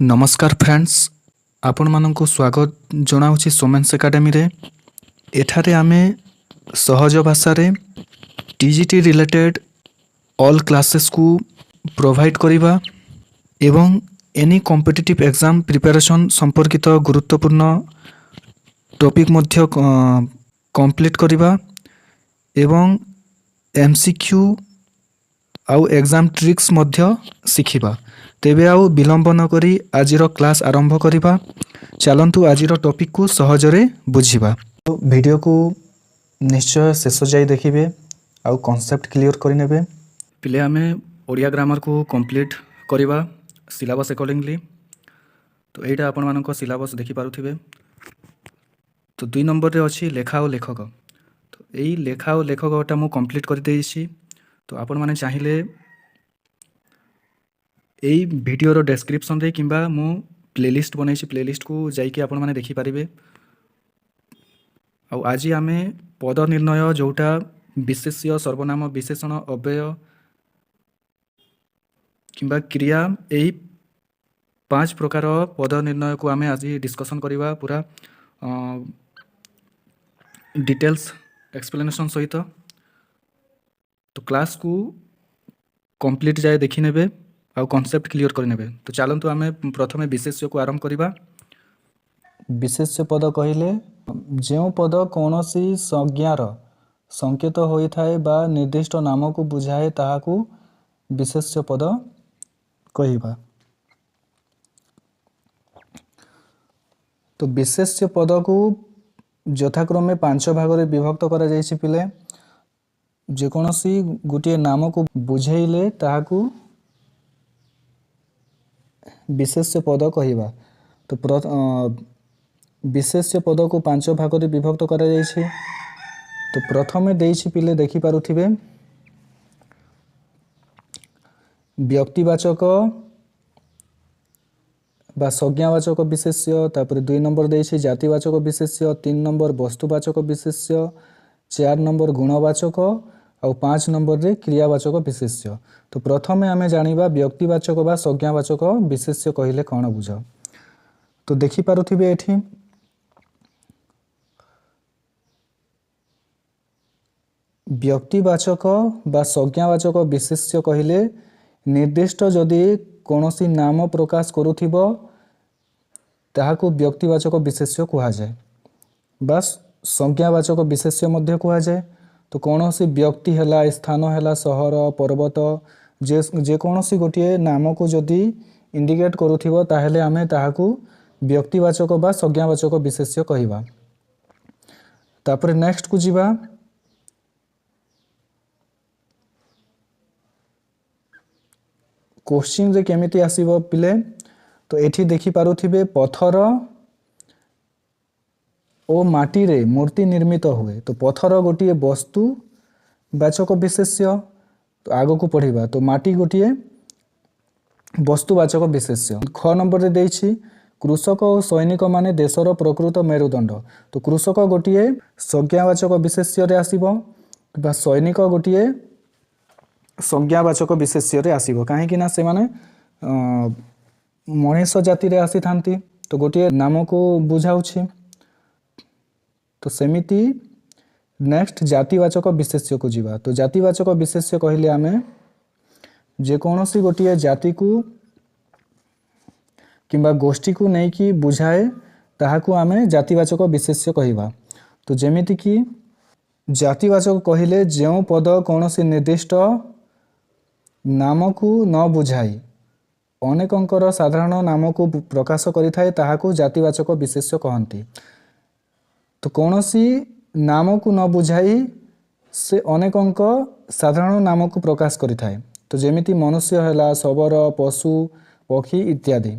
नमस्कार फ्रेंड्स, आपण मानक स्वागत जनाऊँच सोमेन्स एकाडेमी रे। एठारे आमे सहज भाषा रे टीजीटी रिलेटेड ऑल क्लासेस को प्रोवाइड करिबा एवं एनी कॉम्पिटिटिव एग्जाम प्रिपरेशन संपर्कित गुरुत्वपूर्ण टॉपिक मध्य कंप्लीट करिबा एवं एमसीक्यू आउ एग्जाम ट्रिक्स मध्य शिखिबा। तेबे आउ विलंब न करी आजिर क्लास आरंभ करिबा। चलंतु आजिर टॉपिक को सहजरे बुझिबा। तो वीडियो को निश्चय शेष जाई देखिबे आउ कांसेप्ट क्लियर करि नेबे। पिले आमे ओडिया ग्रामर को कंप्लीट करिबा सिलेबस अकॉर्डिंगली। तो एटा आपण मानको सिलेबस देखि पारुथिबे। तो 2 नंबर रे अछि लेखा और लेखक। तो एई लेखा और लेखकटा मु कंप्लीट करि देइछि। तो आपण माने चाहिले एई वीडियो रो डिस्क्रिप्शन रे किंबा मु प्लेलिस्ट बनैछि, प्लेलिस्ट को जाइके आपण माने देखि पारिबे। आ आज आमे पद निर्णय जोटा विशेष्य सर्वनाम विशेषण अव्यय किंबा क्रिया एई 5 प्रकार पद निर्णय को आमे आज डिस्कशन करिबा पूरा डिटेल्स एक्सप्लेनेशन सहित। तो क्लास को कंप्लीट जाए देखि नेबे आ कांसेप्ट क्लियर कर नेबे। तो चलंतु आमे प्रथमे विशेष्य को आरंभ करिबा। विशेष्य पद कहिले जेउ पद कोनोसी संज्ञार संकेत होई थाए बा निर्दिष्ट नाम को बुझाए ताहाकू विशेष्य पद कहिबा। तो विशेष्य पद को यथाक्रमे 5 भाग रे विभक्त करा जायछि पिले। जे कोनोसी गुटिए नाम को बुझेइले ताहाकू विशेष्य पद कहिबा। तो विशेष्य पद को 5 भाग रे विभक्त करा जायछि। तो प्रथमे देइछि पिले देखि पारुथिबे व्यक्तिवाचक बा संज्ञावाचक विशेष्य। तापर 2 नंबर देइछि जातिवाचक विशेष्य, 3 नंबर वस्तुवाचक विशेष्य, 4 नंबर गुणवाचक और 5 नंबर रे क्रियावाचक विशेष्य। तो प्रथमे आमे जानिबा व्यक्तिवाचक बा संज्ञावाचक विशेष्य कहिले कोन बुझ। तो देखि पारुथिबे एठी व्यक्तिवाचक बा संज्ञावाचक विशेष्य कहिले निर्दिष्ट जदि कोनोसी नाम प्रकाश करुथिबो ताहाकू व्यक्तिवाचक विशेष्य कुहा जाय। बस संज्ञावाचक विशेष्य मध्य कुहा जाय। तो कोनोसी व्यक्ति हैला, स्थान हैला, शहर, पर्वत जे कोनोसी गोटिए नाम को जदि इंडिकेट करुथिबो ताहेले आमे ताहाकू व्यक्तिवाचक बा संज्ञावाचक विशेष्य कहिबा। तापर नेक्स्ट को जिबा क्वेश्चन रे केमिति आसीबो पिले। तो एठी देखि पारुथिबे पत्थर ओ माटी रे मूर्ति निर्मित हुए। तो पत्थर गोटिए वस्तु वाचक विशेष्य। तो आगो को पढ़िबा। तो माटी गोटिए वस्तुवाचक विशेष्य। 6 नंबर रे देइछि कृषक और सैनिक माने देशर प्रकृत मेरुदंड। तो कृषक गोटिए संज्ञावाचक विशेष्य रे आसीबो बा सैनिक गोटिए संज्ञावाचक विशेष्य रे आसीबो। काहे कि ना से माने मनुष्य जाति रे आसी थांती। तो गोटिए नाम को बुझाउछि। तो सेमिति नेक्स्ट जातिवाचक विशेष्य को जिबा। तो जातिवाचक विशेष्य कहिले आमे जे कोनोसी गोटिए जाति को किंबा गोष्ठी को नै कि बुझाए ताहाकू आमे जातिवाचक विशेष्य कहिबा। तो जेमिति कि जातिवाचक कहिले जेउ पद कोनोसी निर्दिष्ट नाम को न बुझाई अनेकंकर साधारण नाम को प्रकाश करि थाए ताहाकू जातिवाचक विशेष्य कहंती। तो कोनोसी नाम को न बुझाई से अनेकंक साधारण नाम को प्रकाश करि थाए। तो जेमिति मनुष्य हैला, शबर, पशु, पक्षी इत्यादि।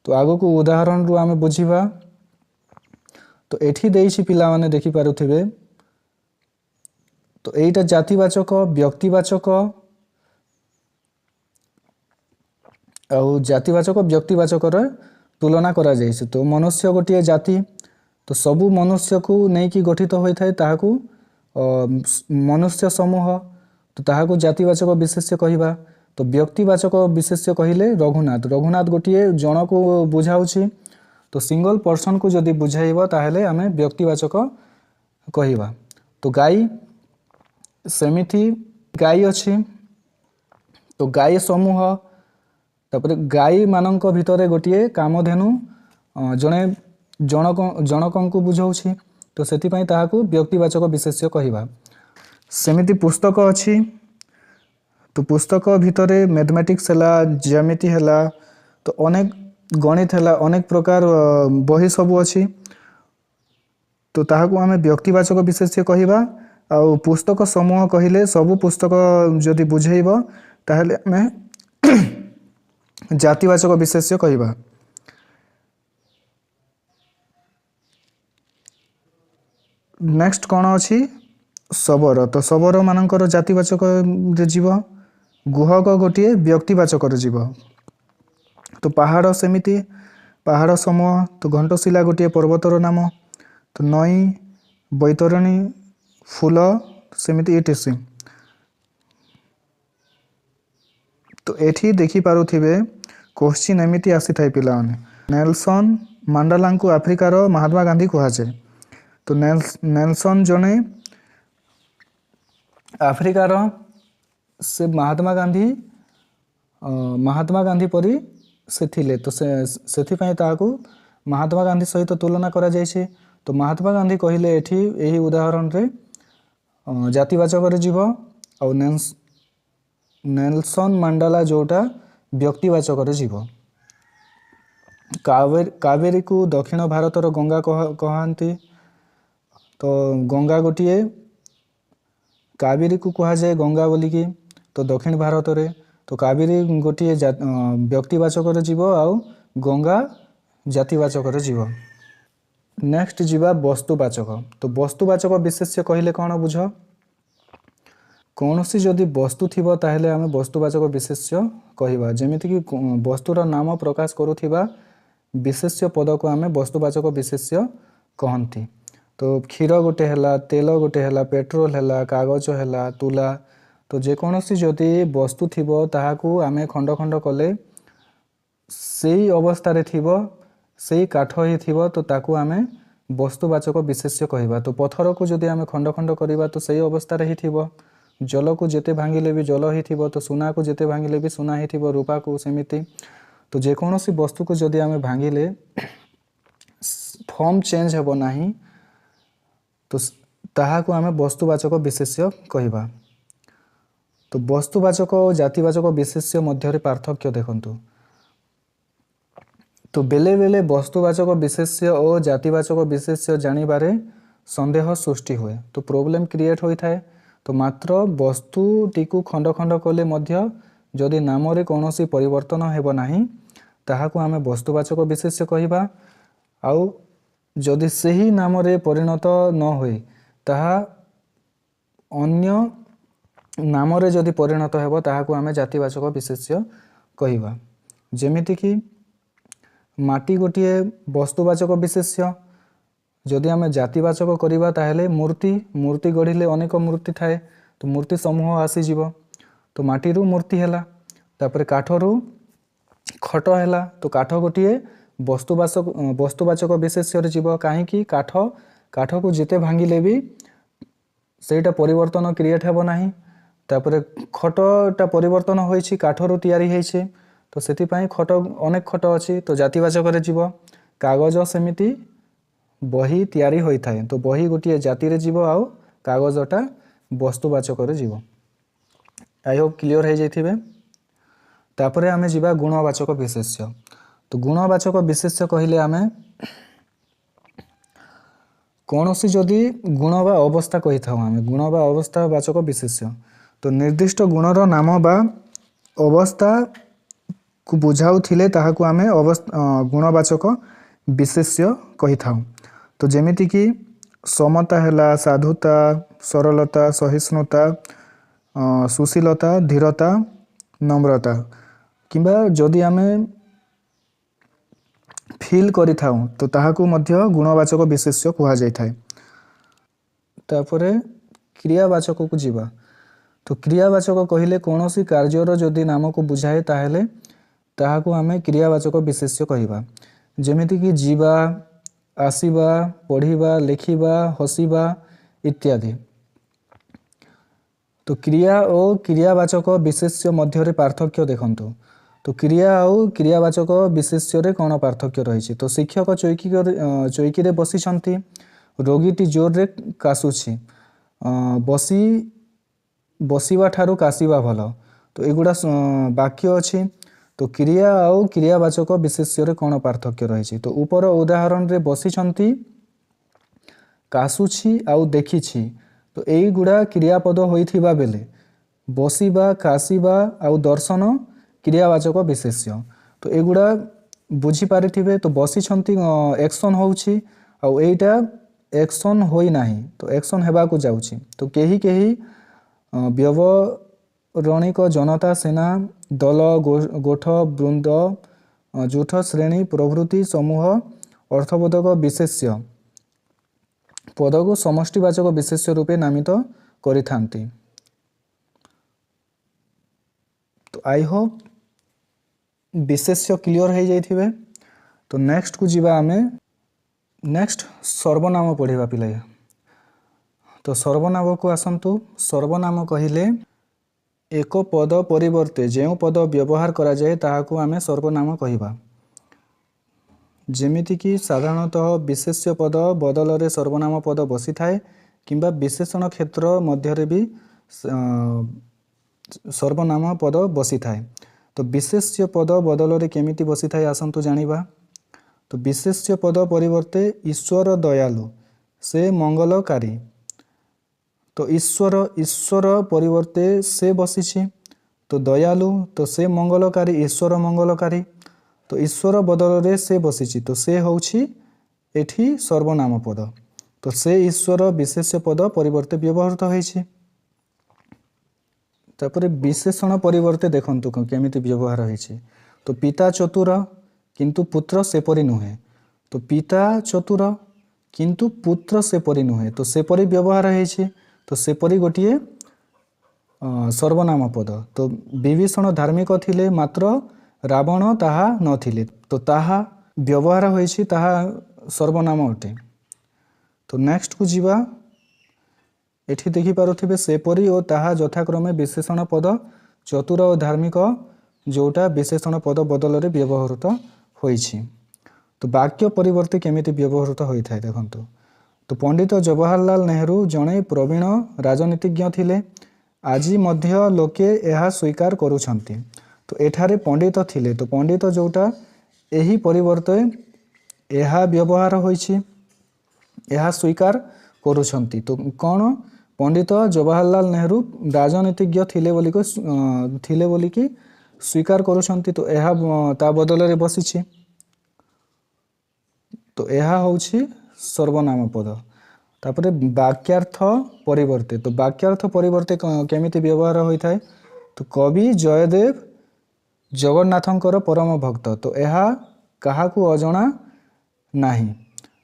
तो आगो को उदाहरण रु आमे बुझिबा। तो एठी देइछि पिला माने देखि पारुथिबे। तो एइटा जातिवाचक व्यक्तिवाचक और जातिवाचक व्यक्तिवाचक रे तुलना करा जाइछि। तो मनुष्य गोटिए जाति। तो सबु मनुष्य को नै कि गठित होई थाए ताहाकू मनुष्य समूह। तो ताहाकू जातिवाचक विशेष्य कहिबा। तो व्यक्तिवाचक विशेष्य कहले रघुनाथ रघुनाथ गोटे जन को बुझाऊँच तो सिंगल पर्सन को जदि बुझाइब ताहले आमे व्यक्तिवाचक कहवा। तो गाई सेमिथि गाई अच्छी तो गाई समूह तापर गाई मानक भितर गोटे कामधेनु जड़े जनक को बुझाऊँच तो से व्यक्तिवाचक विशेष्य कहवा। सेमिति पुस्तक अच्छी तो पुस्तक भितर मैथमेटिक्स है ज्यामिति है तो अनेक गणित है अनेक प्रकार बही सब अच्छी तो ताहाकू आमे व्यक्तिवाचक विशेष्य कहवा। आउ पुस्तक समूह कहले सबु पुस्तक जदि बुझेइब ताहले आमे जातिवाचक विशेष्य कहवा। नेक्स्ट कौन अच्छी शबर तो शबर मानकर जातिवाचक जीव गुहक गोटे व्यक्तिवाचक जीव। तो पहाड़ सेमिति पहाड़ समूह तो घंटशिला गोटे पर्वतर नाम तो नई बैतरणी फूल सेमिति इटिसी। तो एठी देखि पारुथिबे क्वेश्चन एमिति आसी थाई पिलाने नेल्सन मांडेला को आफ्रिकार महात्मा गांधी कहा जाए। तो नेल्सन जने आफ्रिकार से महात्मा गांधी परी से थिले तो से महात्मा गांधी सहित तुलना करा जायछे। तो महात्मा गांधी कहले एठी एही उदाहरण रे जातिवाचक जीव और नेल्सन मांडेला जोटा व्यक्तिवाचक जीव। कावेरी को दक्षिण भारतर गंगा कहती तो गंगा गोटे कावेरी को कहा जाए गंगा बोलिकी तो दक्षिण भारत रे तो कावेरी गोटे व्यक्तिवाचक जीव आउ गंगा जातिवाचक जीव। नेक्स्ट जीवा वस्तुवाचक तो वस्तुवाचक विशेष्य कहले कौन बुझ कौन सी जदि वस्तु थिबो ताहले आमे वस्तुवाचक विशेष्य कहवा। जेमिति कि वस्तुर नाम प्रकाश करुथिबा विशेष्य पद को आमे वस्तुवाचक विशेष्य कहंती। तो क्षीर गोटे है तेल गोटे है पेट्रोल है कागज है तुला तो जेकोसी जदि वस्तु थिबो ताहाकू आमे खंड खंड कले सेई अवस्था थिबो सेई काठ ही थिबो तो ताकू आमे वस्तुवाचक विशेष्य कहवा। तो पत्थर को जदि आमे खंड खंड करवा तो सेई अवस्था ही थिबो। जल को जेते भांगिले भी जल ही थिबो तो सुना को जेते भांगिले भी सुना ही थिबो रूपा को सेमिति। तो जेकोसी वस्तु को जदि आमे भांगिले फॉर्म चेंज हेबो नाही तो ताहाकू आमे वस्तुवाचक विशेष्य कहवा। तो वस्तुवाचक और जातिवाचक विशेष्य मध्य पार्थक्य देखंतु। तो बेले बेले वस्तुवाचक विशेष्य और जातिवाचक विशेष्य जानिबारे संदेह सृष्टि हुए तो प्रॉब्लम क्रिएट होता है। तो मात्र वस्तुटी को खंड खंड कले मध्य जदि नाम रे कौनसी परिवर्तन हेबो नाही ताहाकू आमे वस्तुवाचक विशेष्य कहवा। आउ जदि सही नाम रे परिणत न होए ताहा अन्य नाम रे जदि परिणत हेबो ताहाकू आमे जातिवाचक विशेष्य कहवा। जेमिति कि माटी गोटे वस्तुवाचक विशेष्य जदि आमे जातिवाचक करिबा ताहेले मूर्ति गढ़िले अनेक मूर्ति थाए तो मूर्ति समूह आसी जीवो। तो माटी रू मूर्ति हैला तापर काठ रू खट हैला तो काठ गोटे वस्तुवाचक विशेष्य रे जीवो। काहेकि काठ को जेते भांगिले भी सेटा परिवर्तन क्रिएट हेबो नाही। तापर खटटा परिवर्तन होइछि काठ रू तयारी हेइछि तो सेति पई खट अनेक खट अछि तो जातिवाचक रे जीवो। कागज सेमिति बही तयारी होई थाए तो बही गोटे जाति रे जीवो आउ कागजटा वस्तुवाचक रे जीवो। आई होप क्लियर हो जाइथिबे। तापरे आमे जीवा गुणवाचक विशेष्य। तो गुणवाचक विशेष्य कहले आमे कौनसी जदि गुण बा अवस्था कही था आमे गुण बा अवस्था वाचक विशेष्य तो निर्दिष्ट गुणर नाम बा अवस्था को बुझाउथिले ताहाकू आमे गुणवाचक विशेष्य कही था। तो जेमिति कि समता हैला साधुता सरलता सहिष्णुता सुशीलता धीरता नम्रता किंबा जदि आमे फील करि थाउ तो ताहाकू मध्य गुणवाचक विशेष्य कहा जाय थाए। तापरे क्रियावाचक को जीवा तो क्रियावाचक कहले कौन सी कार्यर जदि नाम को बुझाए ताहेले ताहाकू आमे क्रियावाचक विशेष्य कहवा जेमिति कि जीवा आसीबा पढ़िबा लिखिबा हसिबा इत्यादि। तो क्रिया और क्रियावाचक विशेष्य मध्य पार्थक्य देखंतु। तो क्रिया और क्रियावाचक विशेष्य रे कौन पार्थक्य रही। तो शिक्षक चौकी रे बसी छंती रोगीटी जोर रे कासुछि बसी बसिबा ठारू कासिबा भल। तो एगुड़ा वाक्य अच्छी। तो क्रिया और क्रियावाचक विशेष्य रे कौन पार्थक्य रही। तो ऊपर उदाहरण रे बसी छंती कासुछि आउ देखिछि। तो यही गुड़ा क्रियापद होइथिबा बेले बसिबा कासिबा आउ दर्शन क्रियावाचक विशेष्य। तो एगुड़ा बुझी पारिथिबे। तो बसी छंती एक्शन होउछि आउ एटा एक्शन होई नाही। तो एक्शन हेबा को जाउछि। तो केही केही व्यवरणिक जनता सेना दल गोठ वृंद जूठ श्रेणी प्रभृति समूह अर्थबोधक विशेष्य पद को समष्टिवाचक विशेष्य रूपे नामित करिथांती। तो आई होप विशेष्य क्लियर हो जाइथिबे। तो नेक्स्ट को जीवा आमे नेक्स्ट सर्वनाम पढ़िबा पिले। तो सर्वनाम को आसंतु। सर्वनाम कहिले एक पद परिवर्ते जेउ पद व्यवहार करा जाए ताहाकू आमे सर्वनाम कहिबा। जेमिति कि साधारणतः विशेष्य पद बदल रे सर्वनाम पद बसी थाए किंबा विशेषण क्षेत्र मध्य रे भी सर्वनाम पद बसी थाए। तो विशेष्य पद बदल रे केमिति बसी थाए आसंतु जानिबा। तो विशेष्य पद परिवर्ते ईश्वर दयालु से मंगलकारी। तो ईश्वर परिवर्ते से बसीछि। तो दयालु तो से मंगलकारी ईश्वर मंगलकारी। तो ईश्वर बदल रे से बसीछि। तो से होउछि एठी सर्वनाम पद। तो से ईश्वर विशेष्य पद परिवर्ते व्यवहृत होइछि। तापरे विशेषण परिवर्ते देखंतु केमिति व्यवहार होइछि। तो पिता चतुर किंतु पुत्र सेपरि नुहे। तो पिता चतुर किंतु पुत्र सेपरि नुहे। तो सेपरि व्यवहार होइछि। तो सेपरि गोटिए सर्वनाम पद। तो विभीषण धार्मिक थिले मात्र रावण ताहा नथिले। तो ताहा व्यवहार होइछि ताहा सर्वनाम अटे। तो नेक्स्ट को जीवा। एठी देखि पारुथिबे सेपरि और ताहा यथाक्रमे विशेषण पद चतुर और धार्मिक जोटा विशेषण पद बदल रे व्यवहृत होइछि। तो वाक्य परिवर्ते केमिति व्यवहृत होइथाय देखंतु। तो पंडित जवाहरलाल नेहरू जणे प्रवीण राजनीतिज्ञ थिले। आज मध्य लोके यह स्वीकार करुछंती। तो एठारे पंडित थिले। तो पंडित जोटा एही परिवर्ते यह व्यवहार होइछि यह स्वीकार करुछंती। तो कौन पंडित जवाहरलाल नेहरू राजनीतिज्ञ थिले बोली कि स्वीकार करुछंती। तो यह ता बदल रे बसीछि। तो यह होउछि सर्वनाम पद। तापरे वाक्यार्थ परिवर्ते। तो वाक्यार्थ परिवर्ते केमिति व्यवहार होइथाय। तो कवि जयदेव जगन्नाथंकर परम भक्त। तो यह काहाकू अजणा नाही।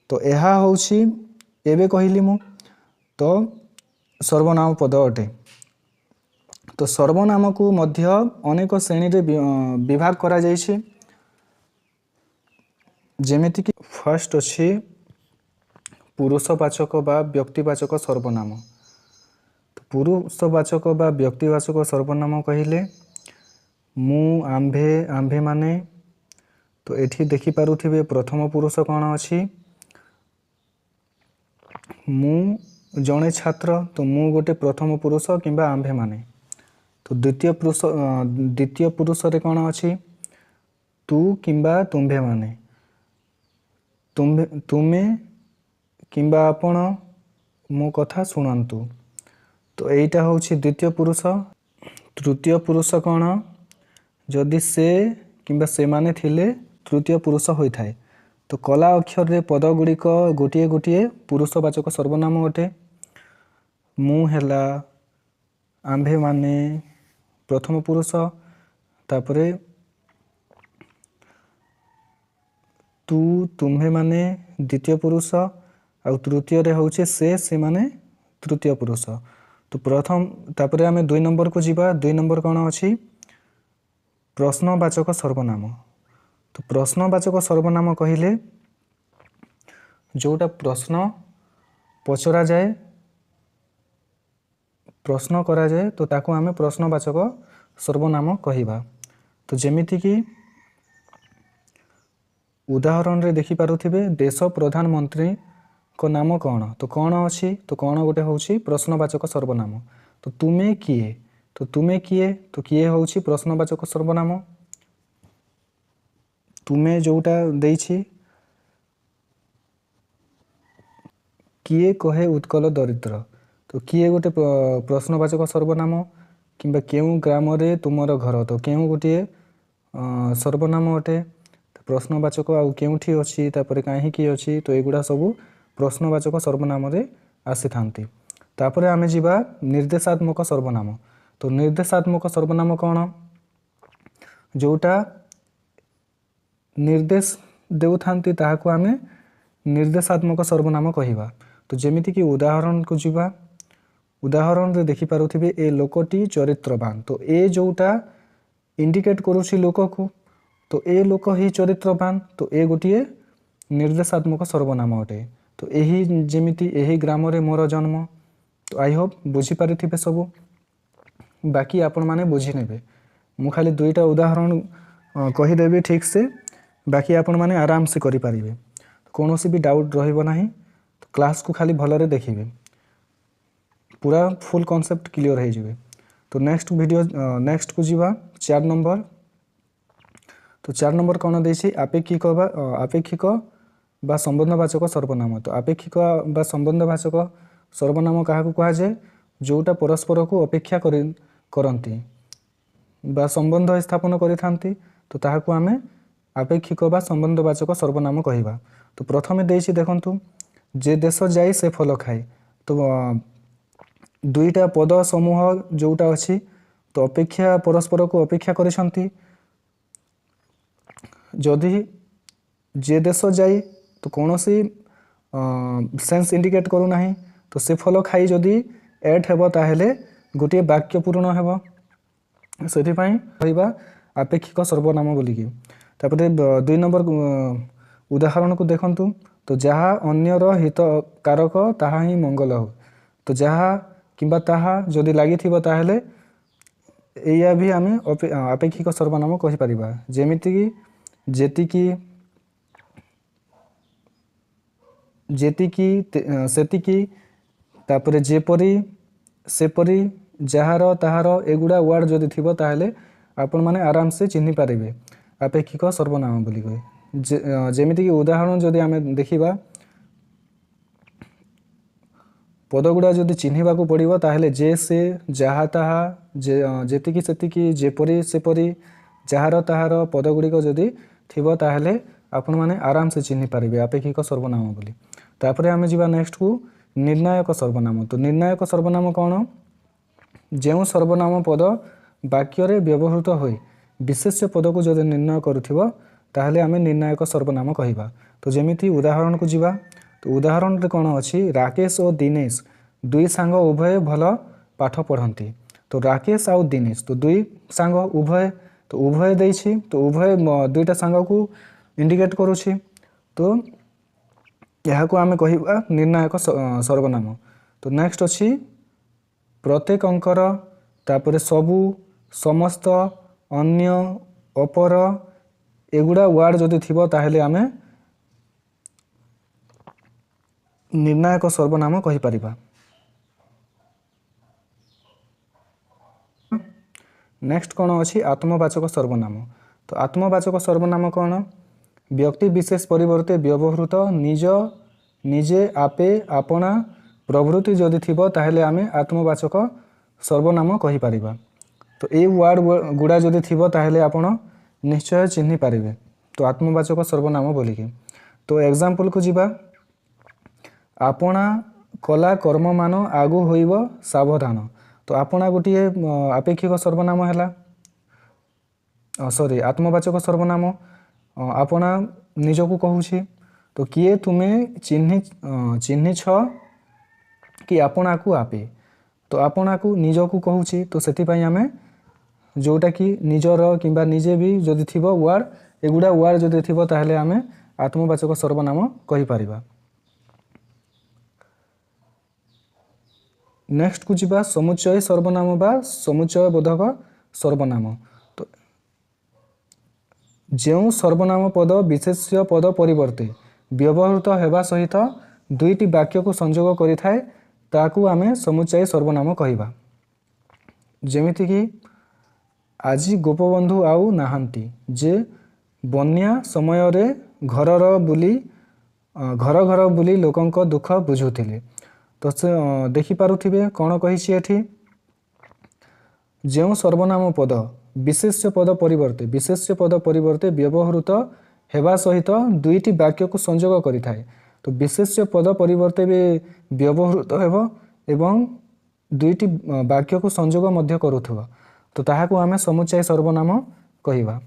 तो यह होउछि एबे कहिली मु। तो सर्वनाम पद अटे। तो सर्वनाम को मध्य अनेक श्रेणी रे विभाग करा जाइछि। जेमिति कि फर्स्ट अछि पुरुषवाचक बा व्यक्तिवाचक सर्वनाम। तो पुरुषवाचक बा व्यक्तिवाचक सर्वनाम कहिले मु आंभे आंभे माने। तो एठी देखि पारुथिबे प्रथम पुरुष कौन अछि मु जणे छात्र। तो मु गोटे प्रथम पुरुष किंबा आंभे माने। तो द्वितीय पुरुष रे कौन अछि तू किंबा तुम्भे माने। तुमे किंबा आपण मो कथा सुनंतु। तो एटा होछि द्वितीय पुरुष। तृतीय पुरुष कौन जदि से किंबा से माने थिले तृतीय पुरुष होइथाय। तो कला अक्षर रे पद गुड़िक गोटिए गोटिए पुरुषवाचक सर्वनाम अटे। मु हेला आंभे माने प्रथम पुरुष। तापरे तू तुम्हे माने द्वितीय पुरुष। आउ तृतीय रे होउछे से माने तृतीय पुरुष। तो प्रथम तापर आम 2 नंबर को जीवा 2 नंबर कौन अच्छी प्रश्नवाचक सर्वनाम। तो प्रश्नवाचक सर्वनाम कहले जोटा प्रश्न पचरा जाए प्रश्न करा जाए तो ताको आम प्रश्नवाचक सर्वनाम कहिबा। तो जेमिति कि उदाहरण रे देखि पारुथिबे देश प्रधानमंत्री को नाम कौन तो कौन अच्छी तो कौन गोटे होची प्रश्नवाचक सर्वनाम। तो तुमे किए तो तुमे किए तो किए होची प्रश्नवाचक सर्वनाम। तुमे जोटा देछि किए कहे उत्कल दरिद्र तो किए गोटे प्रश्नवाचक सर्वनाम किंबा केउ ग्राम रे तुमर घर तो केउ गोटे सर्वनाम अटे प्रश्नवाचक आउ केउठी अछि तापर काहीकि अछि तो एगुडा सब प्रश्नवाचक सर्वनाम रे आसी थांती। तापर आमे जिबा निर्देशात्मक सर्वनाम। तो निर्देशात्मक सर्वनाम कौन जोटा निर्देश देउ थांती ताहाको आमे निर्देशात्मक सर्वनाम कहिबा। तो जेमिति कि उदाहरण को जीवा उदाहरण रे देखि पारुथिबे ए लोकटी चरित्रवान तो ए जोटा इंडिकेट करूछि लोक को तो ए लोक ही चरित्रवान तो ए गोटिए निर्देशात्मक सर्वनाम अटे। तो एही जेमिति एही ग्राम रे मोर जन्म तो आई होप बुझी पारिथिबे सब बाकी आपण माने बुझी नेबे मु खाली 2टा उदाहरण कहि देबे ठीक से बाकी आपण माने आराम से करि पारिबे कोनोसी भी डाउट रहिबो नाही। तो क्लास को खाली भलरे देखिबे पूरा फुल कॉन्सेप्ट क्लियर हो जाए। तो नेक्स्ट वीडियो नेक्स्ट को जीवा 4 नंबर। तो 4 नंबर कौन देछि आपेक्षिक बा संबंधवाचक सर्वनाम। तो आपेक्षिक बा संबंधवाचक सर्वनाम काहाकू कहा जाए जोटा परस्पर को अपेक्षा करंती बा संबंध स्थापन करिथांती तो ताहाकू आमे आपेक्षिक बा संबंधवाचक सर्वनाम कहिबा। तो प्रथमे देछि देखंतु जे देश जाई से फल खाए तो 2टा पद समूह जोटा अच्छी तो अपेक्षा परस्पर को अपेक्षा करिसंती जदि जे देश जाई तो कौनसी सेंस इंडिकेट करू नाही तो से फल खाई जदि एड हेबो ताहेले गोटे वाक्य पूर्ण हेबो सेति पई कहबा आपेक्षिक सर्वनाम बोलिकी। तापरे 2 नंबर उदाहरण को देखंतु तो जहा अन्यर हितकारक ताहा ही मंगल हो तो जहा किंबा ताहा जदि लागि थिबो ताहेले एया भी आमे आपेक्षिक सर्वनाम कहि परिबा जेमिति कि जेतिकी सेतिकी तापरे जेपरी सेपरी जहार ताहार एगुडा वर्ड जदि थिबो ताहेले आपण माने आराम से चिन्हि पारिबे आपेक्षिक सर्वनाम बोली कहि। जेमिति कि उदाहरण जदि आमे देखिबा पदगुड़ा जदि चिन्हिबा को पड़िबो ताहेले जे से जहा ताहा जेतिकी सेतिकी जेपरी सेपरी जहार ताहार पदगुड़िक जदि थिबो ताहेले आपण माने आराम से चिन्हि पारिबे आपेक्षिक सर्वनाम बोली। तापरे आमे जिबा नेक्स्ट को निर्णायक सर्वनाम। तो निर्णायक सर्वनाम कौन जेउ सर्वनाम पद वाक्य रे व्यवहृत होई विशेष्य पद को जदि निर्णय करूथिबो ताहेले आमे निर्णायक सर्वनाम कहिबा। तो जेमिति उदाहरण को जीवा तो उदाहरण रे कौन अच्छी राकेश और दिनेश 2 सांग उभय भल पाठ पढ़ती तो राकेश आउ दिनेश तो 2 सांग उभय तो उभय देछि तो उभय 2टा सांग को इंडिकेट करूछि तो यहाँ को आमे कहिबा निर्णायक सर्वनाम। तो नेक्स्ट अच्छी प्रत्येक अंकर तापरे सबु समस्त अन्य अपर एगुडा वर्ड जदि थिबो ताहेले आमे निर्णायक सर्वनाम कहि परिबा। नेक्स्ट कौन अच्छी आत्मवाचक सर्वनाम। तो आत्मवाचक सर्वनाम कौन व्यक्ति विशेष परिवर्ते व्यवहृत निज निजे आपे आपना प्रभृति जदि थिबो ताहेले आमे आत्मवाचक सर्वनाम कहि परिबा। तो ए वर्ड गुडा जदि थिबो ताहेले आपण निश्चय चिन्हि पारिबे तो आत्मवाचक सर्वनाम बोलिकी। तो एग्जांपल को जीवा आपना कला कर्म मान आगु होइबो सावधान तो आपना गोटिए आपेक्षिक सर्वनाम हैला सॉरी आत्मवाचक सर्वनाम आपना निजको कहूछि तो किए तुमे चिन्हि छ कि आपना को आपे तो आपणाकू निजकू कहूची तो सेथिपाई आमे जोटा कि निजर किंबा निजे भी जदि थिबो वर्ड एगुडा वर्ड जदि थिबो ताहले आमे आत्मवाचक सर्वनाम कहि परिबा। नेक्स्ट को जिबा समुच्चय सर्वनाम बा समुच्चय बोधक सर्वनाम। तो जो सर्वनाम पद विशेष्य पद परिवर्ते व्यवहृत हेबा सहित दुईटी वाक्य को संयोग करि थाए ताकू आमे समुच्चय सर्वनाम कहिबा। जेमिति कि आजी गोपबंधु आउ नाहांती जे बन्या समय रे घर घर बुली लोकंक दुख बुझुथिले। तो से देखि पारुथिबे कोन कहिछि एठी जो सर्वनाम पद विशेष्य पद परिवर्ते व्यवहृत हेबा सहित दुईटी वाक्य को संयोग करि थाए। तो विशेष्य पद परिवर्ते भी व्यवहृत हेबो एवं दुईटी वाक्य को संयोग मध्य करूथबो तो ताहाकू आमे समुच्चय सर्वनाम कहिबा।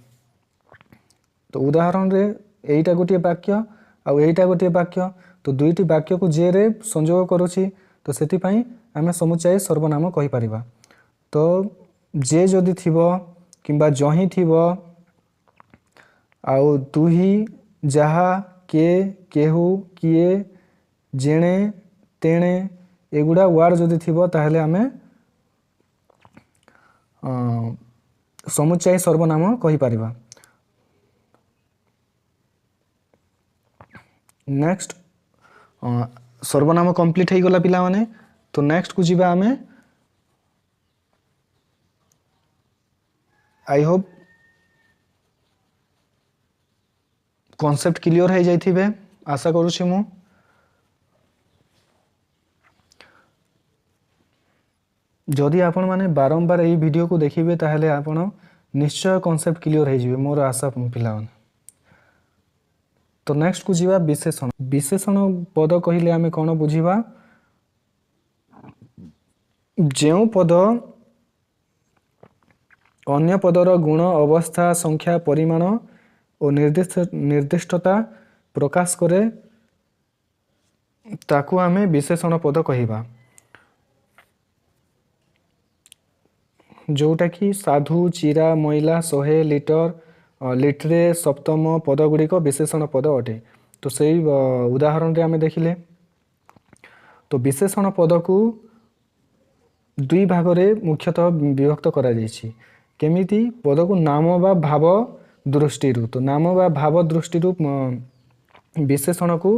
तो उदाहरण रे एइटा गोटे वाक्य आ एइटा गोटे वाक्य तो दुईटी वाक्य को जे रे संयोग करूछि तो सेति पई आमे समुच्चय सर्वनाम कहि परिबा। तो जे जदि थिबो किंबा जही थिबो आउ तुही जहा के केहू किए जेणे तेणे एगुडा वार्ड जदि थिबो ताहले आमे समुच्चय सर्वनाम कहि परिबा। नेक्स्ट सर्वनाम कंप्लीट हो गला पिला माने। तो नेक्स्ट को जिबा आमे आई होप कॉन्सेप्ट क्लियर हो जाइथिबे आशा करूछि मु। जदि आपण माने बारंबार एई वीडियो को देखिबे ताहले आपण निश्चय कॉन्सेप्ट क्लियर हो जिवे मोर आशा पिला माने। तो नेक्स्ट को जिबा विशेषण। विशेषण पद कहिले आमे कोन बुझिबा जेउ पद अन्य पदर गुण अवस्था संख्या परिमाण और निर्दिष्टता प्रकाश करे ताकू आमे विशेषण पद कहिबा। जोटा कि साधु चिरा मैला 100 लिटर लिटरे सप्तम पद गुड़िक विशेषण पद अटे। तो सही उदाहरण रे आमे देखिले तो विशेषण पद को दुई भाग रे मुख्यतः विभक्त करा जायछि। केमिति पद को नाम बा भाव दृष्टि तो नाम बा भाव दृष्टि विशेषण को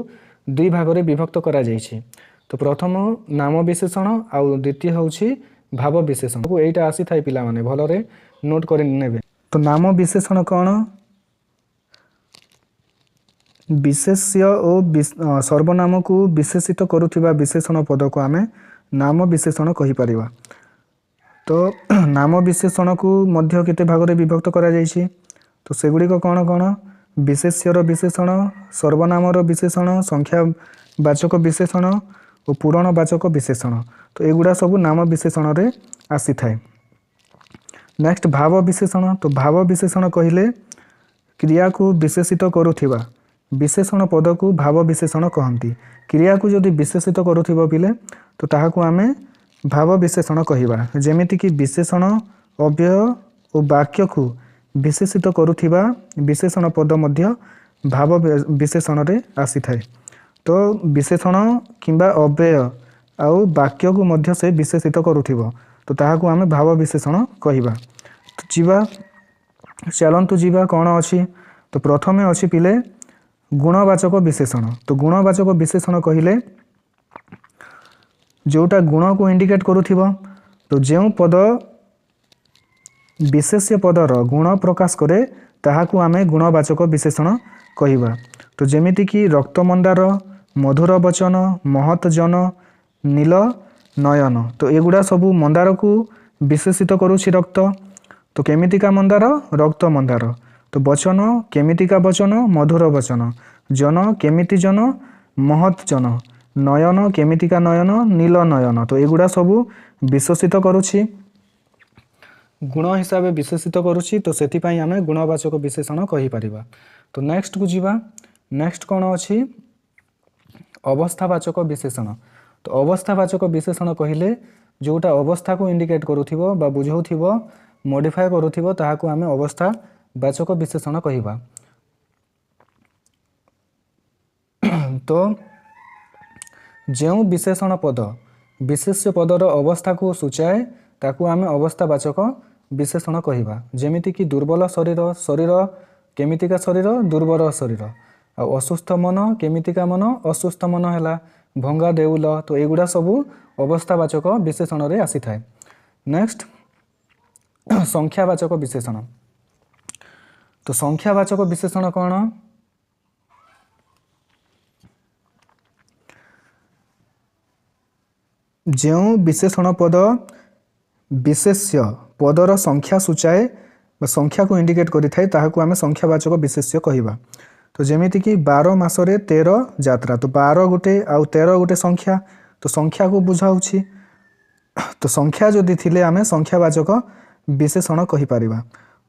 दुई भाग रे विभक्त करा जायछि। तो प्रथम नाम विशेषण आउ द्वितीय होछि भाव विशेषण को एटा आसी थाई पिला माने भलो रे नोट करि नेबे। तो नाम विशेषण कोन विशेष्य और सर्वनाम को विशेषित करुथिबा विशेषण पद को आमे नाम विशेषण कहि परिबा। तो नाम विशेषण को मध्य केते भाग रे विभक्त करा जायछि। तो सेगुडी को कोन कोन विशेष्यर विशेषण सर्वनामर विशेषण संख्या वाचक विशेषण और पूरण वाचक विशेषण। तो एगुडा सब नाम विशेषण रे आसी थाए। नेक्स्ट भाव विशेषण। तो भाव विशेषण कहिले क्रिया को विशेषित करुथिबा विशेषण पद को भाव विशेषण कहंती। क्रिया को जदि विशेषित करुथिबो बिले तो ताहाकू आमे भाव विशेषण कहिबा। जेमिति कि विशेषण अव्यय और वाक्य को विशेषित करुथिबा विशेषण पद मध्य भाव विशेषण रे आसी थाए। तो विशेषण किंबा अव्यय आउ वाक्य को मध्य से विशेषित करुथिबो तो ताहाकू आमे भाव विशेषण कहिबा। तो जीवा चलंतु जीवा कोन अछि। तो प्रथमे अछि पिले गुणवाचक विशेषण। तो गुणवाचक विशेषण कहिले जोटा गुण को इंडिकेट करुथिबो। तो जेउ पद विशेष्य पदर गुण प्रकाश करे ताहाकू आमे गुणवाचक विशेषण कहिबा। तो जेमिति कि रक्तमंदार मधुर वचन महत जन नील नयन। तो एगुडा सबू मंदार को विशेषित करुछि रक्त। तो केमितिका मंदार रक्त मंदार। तो वचन केमितिका वचन मधुर वचन जन केमिति जन महत जन नयन केमितिका नयन नील नयन। तो एगुडा सबू विशेषित करुछि गुण हिसाब से विशेषित करुछि। तो सेति पई आमे गुणवाचक विशेषण कहि परिबा। तो नेक्स्ट को जीवा। नेक्स्ट कोन अछि अवस्थावाचक विशेषण। तो अवस्थावाचक विशेषण कहिले जोटा अवस्था को इंडिकेट करुथिबो बा बुझाउथिबो मॉडिफाई करुथिबो ताहाकू आमे अवस्था वाचक विशेषण कहिबा। तो जो विशेषण पद विशेष्य पदर अवस्था को सूचाए ताकू आमे अवस्थावाचक विशेषण कहिबा। जेमिति कि दुर्बल शरीर, शरीर केमितिका शरीर, दुर्बल शरीर। आ असुस्थ मन, केमितिका मन, असुस्थ मन हैला। भंगा देउल, तो एगुड़ा सबू अवस्थावाचक विशेषण रे आसी थाए। नेक्स्ट संख्यावाचक विशेषण। तो संख्यावाचक विशेषण कौन? जो विशेषण पद विशेष्य पदर संख्या सूचाए संख्या को इंडिकेट करि थाए ताहाकू आमे संख्यावाचक विशेष्य कहिबा। तो जेमिति कि 12 मासरे 13 यात्रा, तो 12 गुटे आउ 13 गुटे संख्या, तो संख्या को बुझाउछि। तो संख्या जदि थिले आमे संख्यावाचक विशेषण कहि परिबा।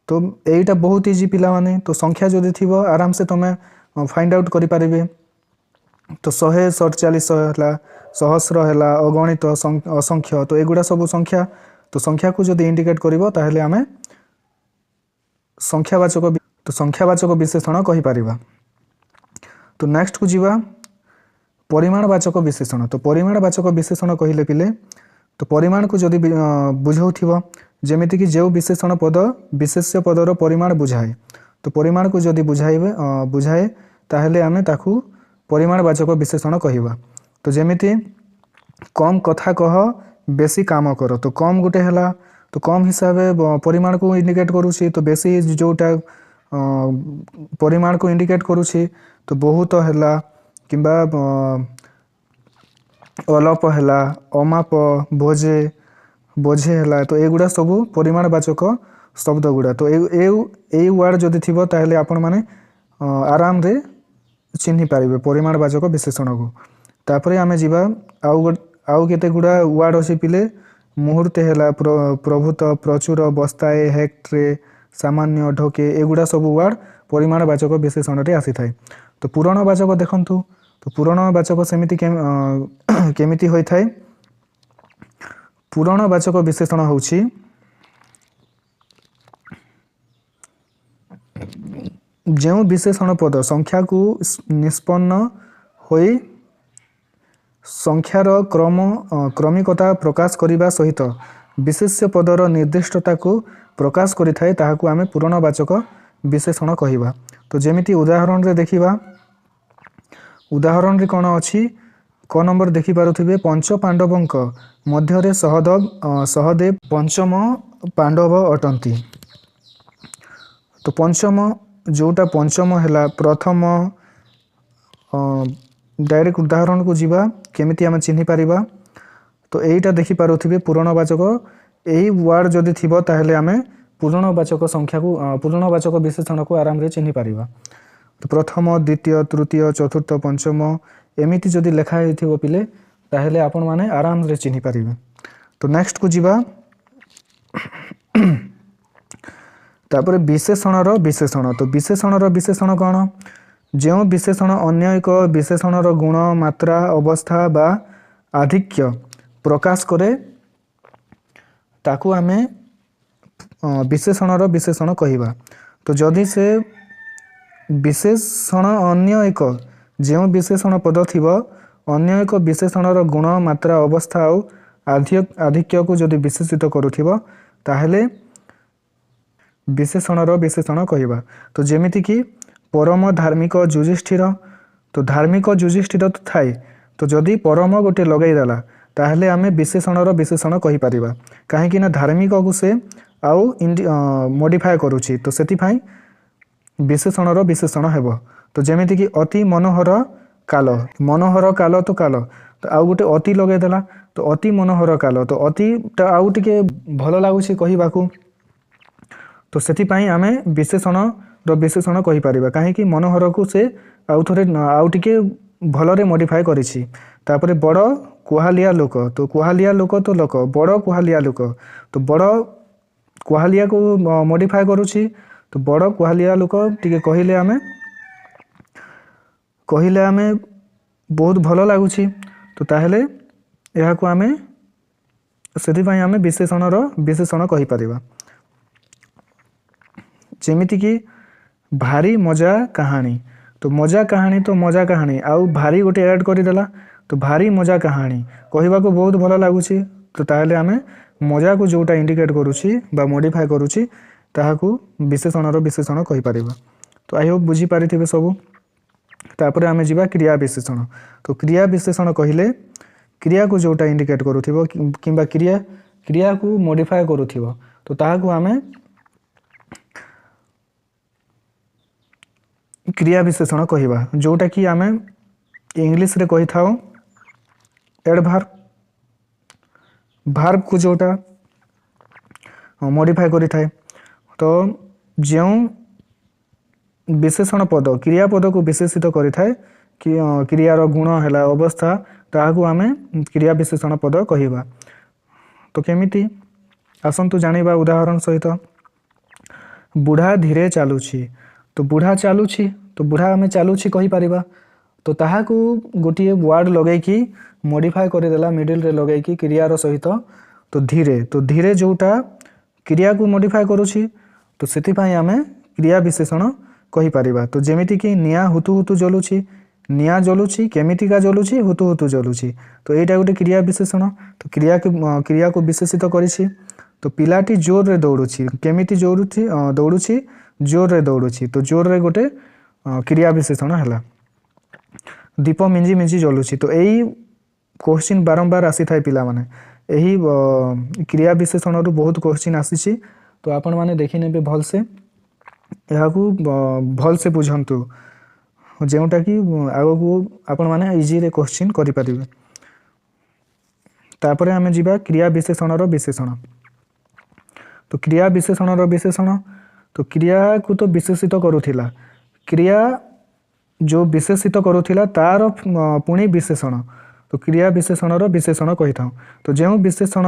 तो एइटा बहुत इजी पिला माने, तो संख्या जदि थिबो आराम से तमे फाइंड आउट करि परिबे। तो 147 हैला, सहस्र हैला, अगणित, असंख्य, तो एगुड़ा सब संख्या। तो संख्या को जदि इंडिकेट करिवो ताहेले आमे संख्यावाचक विशेषण कहि परिबा। तो नेक्स्ट को जीवा परिमाणवाचक विशेषण। तो परिमाणवाचक विशेषण कहिले पिले तो परिमाण को जदि बुझाउथिबो जेमिति कि जो विशेषण पद विशेष्य पदर परिमाण बुझाए, तो परिमाण को जदि बुझाए ताहेले आमे ताकू परिमाणवाचक विशेषण कहिबा। तो जेमिति कम कथा कह बेसी काम कर, तो कम गुटे हैला, तो कम हिसाब परिमाण को इंडिकेट करूछि। तो बेसी जोटा परिमाण को इंडिकेट करूछि, तो बहुत हैला किंबा अलप हैला, अमाप, बोझे, बोझे हैला, तो एगुड़ा सबू परिमाणवाचक शब्द गुड़ा। तो ए वर्ड जदि थिबो ताहेले आपण माने आराम रे चिन्हि पारिबे परिमाणवाचक विशेषण को। तापरे आमे जीवा आउ केते गुड़ा वर्ड अछि पिले मुहूर्ते हैला, प्रभुत, प्रचुर, बस्ताए, हेक्ट्रे, सामान्य, ढोके, एगुड़ा सब वर्ड परिमाणवाचक विशेषण रे आसी थाए। तो पूरणवाचक देखंतु, तो पूरणवाचक सेमिति केमिति होई थाए। पूरणवाचक विशेषण होछि जो विशेषण पद संख्या को निष्पन्न होई संख्यार क्रमिकता प्रकाश करिबा सहित विशेष्य पदर निर्दिष्टता को प्रकाश करि थाए ताहाकू आमे पूरणवाचक विशेषण कहिबा। तो जेमिति उदाहरण रे देखिबा, उदाहरण रे कोन अछि क नंबर देखि पारुथिबे, पंच पांडवंक मध्यरे सहदेव पंचम पांडव अटंती। तो पंचम जोटा पंचम हैला प्रथम, डायरेक्ट उदाहरण को जीवा केमिति आमे चिन्हि पारिबा। तो एइटा देखि पारुथिबे पूरणवाचक, एही वर्ड जदि थिबो ताहेले आमे पूरणवाचक संख्या को पूरणवाचक विशेषण को आराम रे चिन्हि पारिबा। तो प्रथम, द्वितीय, तृतीय, चतुर्थ, पंचम एमिति जदि लेखा हेथिबो पिले ताहेले आपण माने आराम रे चिन्हि पारिबे। तो नेक्स्ट को जीवा तापरे विशेषणर विशेषण। तो विशेषणर विशेषण कौन? जो विशेषण अन्य एक विशेषणर गुण, मात्रा, अवस्था बा आधिक्य प्रकाश करे ताकू आमे विशेषणर विशेषण कहिबा। तो जदि से विशेषण अन्य एक जो विशेषण पद थिबो अन्य एक विशेषणर गुण, मात्रा, अवस्था और आधिक्य को जदि विशेषित करुथिबो ताहेले विशेषणर विशेषण कहिबा। तो जेमिति कि परम धार्मिक युधिष्ठिर, तो धार्मिक युधिष्ठिर तो थाए, तो जदि परम गोटे लगाई देला ताहेले आमे विशेषणर विशेषण कहि पारिबा। काहेकि ना धार्मिक को से आउ मॉडिफाई करूछि, तो सेति फाई विशेषणर विशेषण हेबो। तो जेमिति कि अति मनोहर काल, मनोहर काल तो काल, तो आउ गोटे अति लगाई देला, तो अति मनोहर काल, तो अति आउ टिके भल लागुछि कहिबाकू, तो सेति पाई आमे विशेषण रो विशेषण कहि पारिबा। काहेकि मनोहर को से आउ थोरे आउ टिके भलरे मॉडिफाई करिछि। तापरे बड़ कुहालिया लोक, तो कुहालिया लोक तो लोक, बड़ कुहालिया लोक, तो बड़ कुहालिया को मॉडिफाई करूछि, तो बड़ कुहालिया लोक टिके कहिले आमे बहुत भल लागुछि। तो ताहेले एहा को आमे ସେଥିପାଇଁ ଆମେ ବିଶେଷଣର ବିଶେଷଣ କହିପାରିବା। ଯେମିତିକି ଭାରି ମଜା କାହାଣୀ, ତ ମଜା କାହାଣୀ ଆଉ ଭାରି ଗୋଟେ ଆଡ଼୍ କରିଦେଲା, ତ ଭାରି ମଜା କାହାଣୀ କହିବାକୁ ବହୁତ ଭଲ ଲାଗୁଛି। ତ ତାହେଲେ ଆମେ ମଜାକୁ ଯେଉଁଟା ଇଣ୍ଡିକେଟ୍ କରୁଛି ବା ମଡ଼ିଫାଏ କରୁଛି ତାହାକୁ ବିଶେଷଣର ବିଶେଷଣ କହିପାରିବା। ତ ଆଇ ହୋପ୍ ବୁଝିପାରିଥିବେ ସବୁ। ତାପରେ ଆମେ ଯିବା କ୍ରିୟା ବିଶେଷଣ। ତ କ୍ରିୟା ବିଶେଷଣ କହିଲେ କ୍ରିୟାକୁ ଯେଉଁଟା ଇଣ୍ଡିକେଟ୍ କରୁଥିବ କିମ୍ବା କ୍ରିୟାକୁ ମଡ଼ିଫାଏ କରୁଥିବ, ତ ତାହାକୁ ଆମେ କ୍ରିୟା ବିଶେଷଣ କହିବା। ଯେଉଁଟାକି ଆମେ ଇଂଲିଶରେ କହିଥାଉ ଏଡ଼ଭାର୍ବ, ଭାର୍ବକୁ ଯେଉଁଟା ମଡ଼ିଫାଏ କରିଥାଏ। ତ ଯେଉଁ ବିଶେଷଣ ପଦ କ୍ରିୟାପଦକୁ ବିଶେଷିତ କରିଥାଏ, କ୍ରିୟାର ଗୁଣ ହେଲା ଅବସ୍ଥା, ତାହାକୁ ଆମେ କ୍ରିୟା ବିଶେଷଣ ପଦ କହିବା। ତ କେମିତି ଆସନ୍ତୁ ଜାଣିବା ଉଦାହରଣ ସହିତ। ବୁଢ଼ା ଧୀରେ ଚାଲୁଛି, ତ ବୁଢ଼ା ଚାଲୁଛି, ତ ବୁଢ଼ା ଆମେ ଚାଲୁଛି କହିପାରିବା। ତ ତାହାକୁ ଗୋଟିଏ ୱାର୍ଡ଼ ଲଗେଇକି ମଡ଼ିଫାଏ କରିଦେଲା ମିଡ଼ିଲରେ ଲଗେଇକି କ୍ରିୟାର ସହିତ। ତ ଧୀରେ ଯେଉଁଟା କ୍ରିୟାକୁ ମଡ଼ିଫାଏ କରୁଛି, ତ ସେଥିପାଇଁ ଆମେ କ୍ରିୟା ବିଶେଷଣ କହିପାରିବା। ତ ଯେମିତିକି ନିଆଁ ହୁତୁ ହୁତୁ ଜଳୁଛି, ନିଆଁ ଜଳୁଛି କେମିତିକା ଜଳୁଛି, ହୁତୁ ହୁତୁ ଜଳୁଛି। ତ ଏଇଟା ଗୋଟେ କ୍ରିୟା ବିଶେଷଣ। ତ କ୍ରିୟାକୁ ବିଶେଷିତ କରିଛି। ତ ପିଲାଟି ଜୋରରେ ଦୌଡ଼ୁଛି, କେମିତି ଦୌଡ଼ୁଛି, ଜୋରରେ ଦୌଡ଼ୁଛି। ତ ଜୋରରେ ଗୋଟେ କ୍ରିୟା ବିଶେଷଣ ହେଲା। ଦୀପ ମିଞ୍ଜି ମିଞ୍ଜି ଜଳୁଛି, ତ ଏଇ କୋଶ୍ଚିନ୍ ବାରମ୍ବାର ଆସିଥାଏ ପିଲାମାନେ। ଏହି କ୍ରିୟା ବିଶେଷଣରୁ ବହୁତ କୋଶ୍ଚିନ୍ ଆସିଛି। ତ ଆପଣମାନେ ଦେଖିନେବେ ଭଲସେ, ଏହାକୁ ଭଲସେ ବୁଝନ୍ତୁ, ଯେଉଁଟାକି ଆଗକୁ ଆପଣମାନେ ଇଜିରେ କୋଶ୍ଚିନ୍ କରିପାରିବେ। ତାପରେ ଆମେ ଯିବା କ୍ରିୟା ବିଶେଷଣର ବିଶେଷଣ। ତ କ୍ରିୟା ବିଶେଷଣର ବିଶେଷଣ, ତ କ୍ରିୟାକୁ ତ ବିଶେଷିତ କରୁଥିଲା, କ୍ରିୟା ଯେଉଁ ବିଶେଷିତ କରୁଥିଲା ତାର ପୁଣି ବିଶେଷଣ। ତ କ୍ରିୟା ବିଶେଷଣର ବିଶେଷଣ କହିଥାଉ। ତ ଯେଉଁ ବିଶେଷଣ